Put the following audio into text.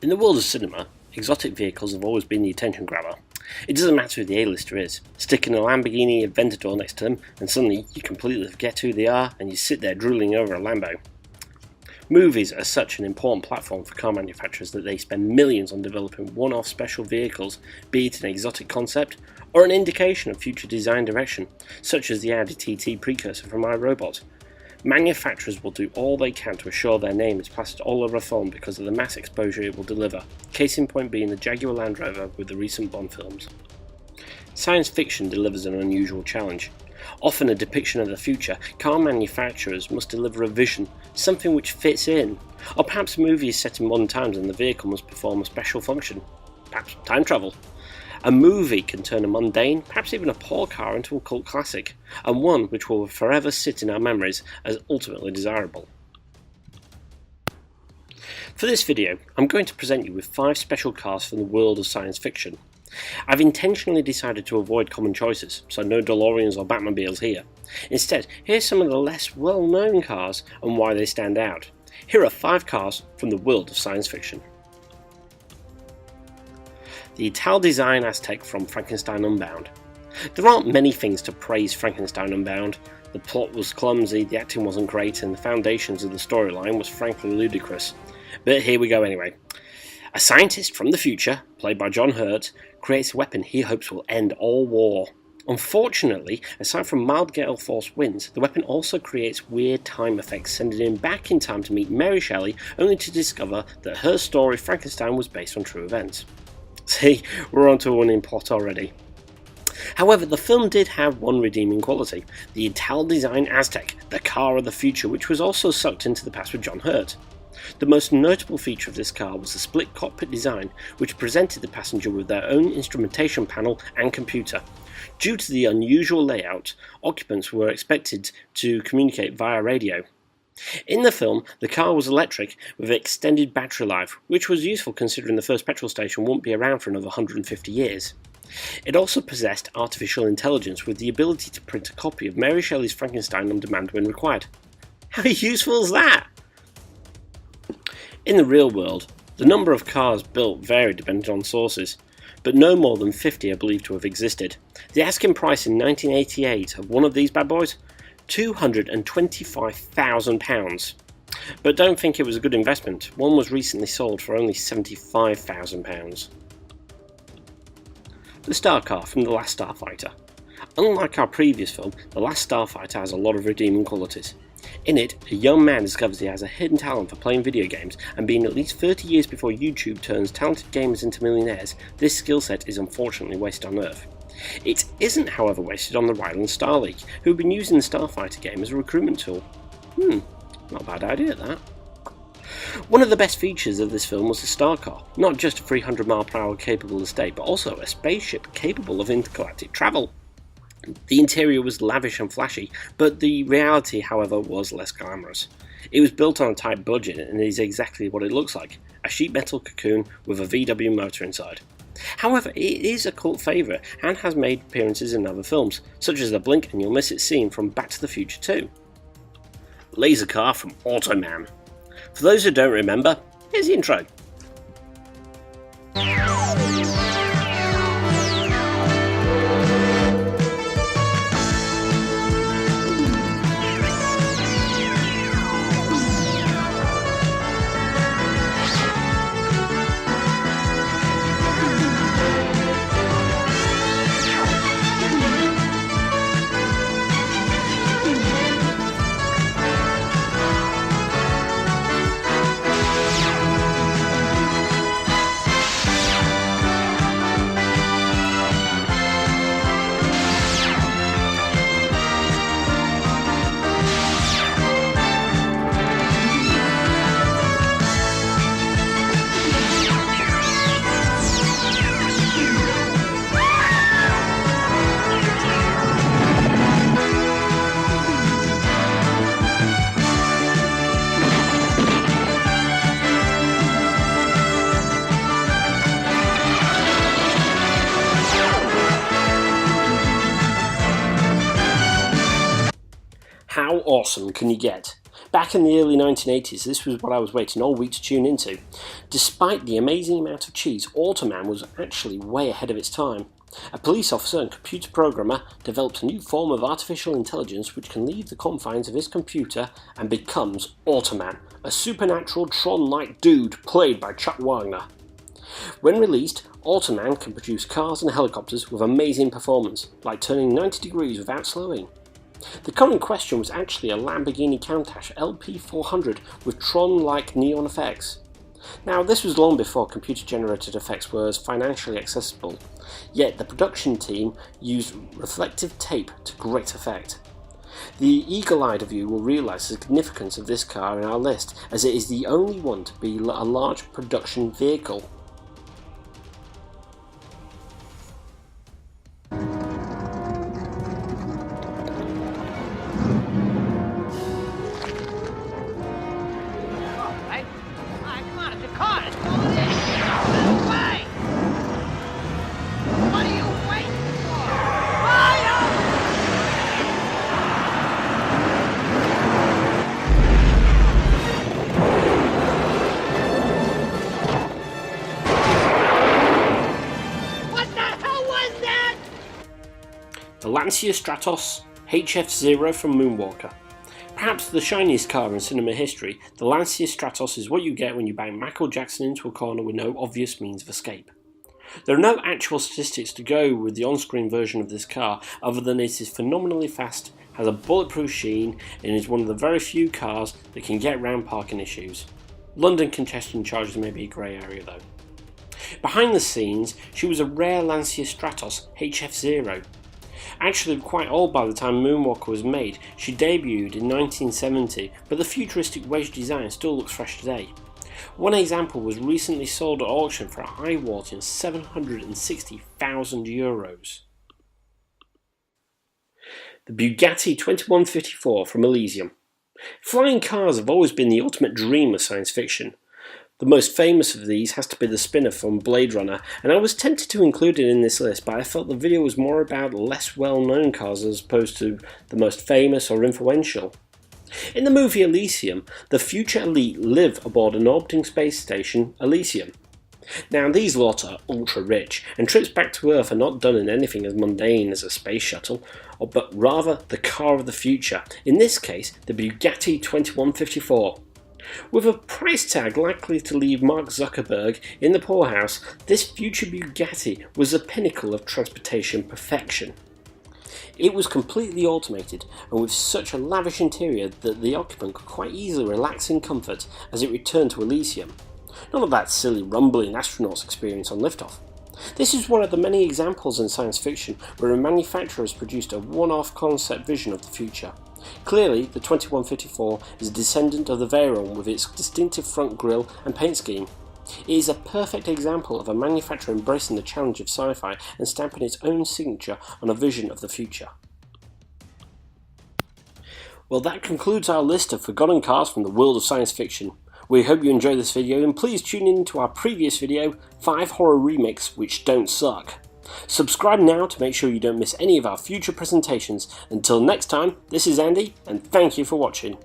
In the world of cinema, exotic vehicles have always been the attention grabber. It doesn't matter who the A-lister is. Stick in a Lamborghini Aventador next to them and suddenly you completely forget who they are and you sit there drooling over a Lambo. Movies are such an important platform for car manufacturers that they spend millions on developing one-off special vehicles, be it an exotic concept or an indication of future design direction, such as the Audi TT precursor from iRobot. Manufacturers will do all they can to assure their name is plastered all over a film because of the mass exposure it will deliver, case in point being the Jaguar Land Rover with the recent Bond films. Science fiction delivers an unusual challenge. Often a depiction of the future, car manufacturers must deliver a vision, something which fits in. Or perhaps a movie is set in modern times and the vehicle must perform a special function. Perhaps time travel. A movie can turn a mundane, perhaps even a poor car into a cult classic, and one which will forever sit in our memories as ultimately desirable. For this video, I'm going to present you with 5 special cars from the world of science fiction. I've intentionally decided to avoid common choices, so no DeLoreans or Batmobiles here. Instead, here's some of the less well-known cars and why they stand out. Here are 5 cars from the world of science fiction. The Italdesign Aztec from Frankenstein Unbound. There aren't many things to praise Frankenstein Unbound. The plot was clumsy, the acting wasn't great, and the foundations of the storyline was frankly ludicrous. But here we go anyway. A scientist from the future, played by John Hurt, creates a weapon he hopes will end all war. Unfortunately, aside from mild gale force winds, the weapon also creates weird time effects, sending him back in time to meet Mary Shelley, only to discover that her story Frankenstein was based on true events. See, we're onto a winning plot already. However, the film did have one redeeming quality, the Italdesign Aztec, the car of the future, which was also sucked into the past with John Hurt. The most notable feature of this car was the split cockpit design, which presented the passenger with their own instrumentation panel and computer. Due to the unusual layout, occupants were expected to communicate via radio. In the film, the car was electric with extended battery life, which was useful considering the first petrol station won't be around for another 150 years. It also possessed artificial intelligence with the ability to print a copy of Mary Shelley's Frankenstein on demand when required. How useful is that? In the real world, the number of cars built varied depending on sources, but no more than 50 are believed to have existed. The asking price in 1988 of one of these bad boys? £225,000. But don't think it was a good investment. One was recently sold for only £75,000. The Starcar from The Last Starfighter. Unlike our previous film, The Last Starfighter has a lot of redeeming qualities. In it, a young man discovers he has a hidden talent for playing video games, and being at least 30 years before YouTube turns talented gamers into millionaires, this skill set is unfortunately wasted on Earth. It isn't, however, wasted on the Ryland Star League, who have been using the Starfighter game as a recruitment tool. Not a bad idea, that. One of the best features of this film was the Starcar, not just a 300 mph capable estate, but also a spaceship capable of intergalactic travel. The interior was lavish and flashy, but the reality, however, was less glamorous. It was built on a tight budget and is exactly what it looks like, a sheet metal cocoon with a VW motor inside. However, it is a cult favourite and has made appearances in other films, such as the Blink and You'll Miss It scene from Back to the Future 2. Laser car from Automan. For those who don't remember, here's the intro. How awesome can you get? Back in the early 1980s, this was what I was waiting all week to tune into. Despite the amazing amount of cheese, Automan was actually way ahead of its time. A police officer and computer programmer develops a new form of artificial intelligence which can leave the confines of his computer and becomes Automan, a supernatural Tron-like dude played by Chuck Wagner. When released, Automan can produce cars and helicopters with amazing performance, like turning 90 degrees without slowing. The car in question was actually a Lamborghini Countach LP400 with Tron-like neon effects. Now, this was long before computer-generated effects were as financially accessible, yet the production team used reflective tape to great effect. The eagle-eyed of you will realise the significance of this car in our list, as it is the only one to be a large production vehicle. The Lancia Stratos HF0 from Moonwalker. Perhaps the shiniest car in cinema history, the Lancia Stratos is what you get when you bang Michael Jackson into a corner with no obvious means of escape. There are no actual statistics to go with the on-screen version of this car other than it is phenomenally fast, has a bulletproof sheen, and is one of the very few cars that can get around parking issues. London congestion charges may be a grey area though. Behind the scenes, she was a rare Lancia Stratos HF0. Actually quite old by the time Moonwalker was made. She debuted in 1970, but the futuristic wedge design still looks fresh today. One example was recently sold at auction for a eye-watering €760,000. The Bugatti 2154 from Elysium. Flying cars have always been the ultimate dream of science fiction. The most famous of these has to be the spinner from Blade Runner, and I was tempted to include it in this list, but I felt the video was more about less well-known cars as opposed to the most famous or influential. In the movie Elysium, the future elite live aboard an orbiting space station, Elysium. Now, these lot are ultra-rich, and trips back to Earth are not done in anything as mundane as a space shuttle, but rather the car of the future, in this case the Bugatti 2154. With a price tag likely to leave Mark Zuckerberg in the poorhouse, this future Bugatti was the pinnacle of transportation perfection. It was completely automated and with such a lavish interior that the occupant could quite easily relax in comfort as it returned to Elysium. None of that silly rumbling astronauts experience on liftoff. This is one of the many examples in science fiction where a manufacturer has produced a one-off concept vision of the future. Clearly, the 2154 is a descendant of the Veyron with its distinctive front grille and paint scheme. It is a perfect example of a manufacturer embracing the challenge of sci-fi and stamping its own signature on a vision of the future. Well, that concludes our list of forgotten cars from the world of science fiction. We hope you enjoyed this video, and please tune in to our previous video, 5 horror remakes which don't suck. Subscribe now to make sure you don't miss any of our future presentations. Until next time, this is Andy, and thank you for watching.